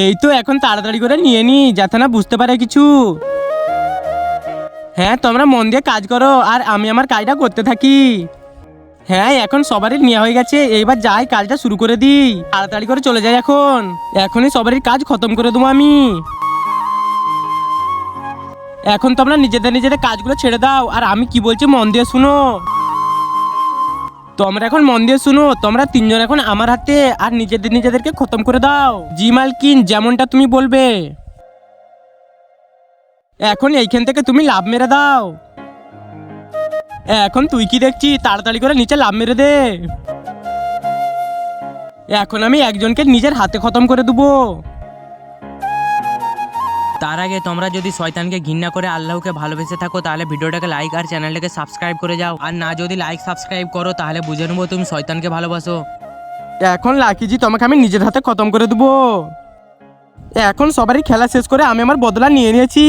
এই তো এখন তাড়াতাড়ি করে নিয়ে নি যাতে না বুঝতে পারে কিছু। হ্যাঁ, তোমরা মন দিয়ে কাজ করো আর আমি আমার কাজটা করতে থাকি। হ্যাঁ, এখন সবারই নেওয়া হয়ে গেছে, এইবার যাই কাজটা শুরু করে দিই। তাড়াতাড়ি করে চলে যাই, এখনই সবারই কাজ খতম করে দেবো আমি। এখন তোমরা নিজেদের নিজেদের কাজগুলো ছেড়ে দাও আর আমি কি বলছি মন দিয়ে শুনো। তোমরা এখন মন দিয়ে শুনো, তোমরা তিনজন এখন আমার হাতে আর নিজেদের নিজেদেরকে খতম করে দাও। জি মালকিন, যেমনটা তুমি বলবে। এখন এইখান থেকে তুমি লাভ মেরে দাও। এখন তুই কি দেখছি, তাড়াতাড়ি করে নিচে লাভ মেরে দে। এখন আমি একজনকে নিজের হাতে খতম করে দেবো। তার আগে তোমরা যদি শয়তানকে ঘৃণা করে আল্লাহকে ভালোবেসে থাকো তাহলে ভিডিওটাকে লাইক আর চ্যানেলটাকে সাবস্ক্রাইব করে যাও। আর না যদি লাইক সাবস্ক্রাইব করো তাহলে বুঝে নেবো তুমি শয়তানকে ভালোবাসো। এখন লাকিজি তোমাকে আমি নিজের হাতে খতম করে দেবো। এখন সবারই খেলা শেষ করে আমি আমার বদলা নিয়ে নিয়েছি।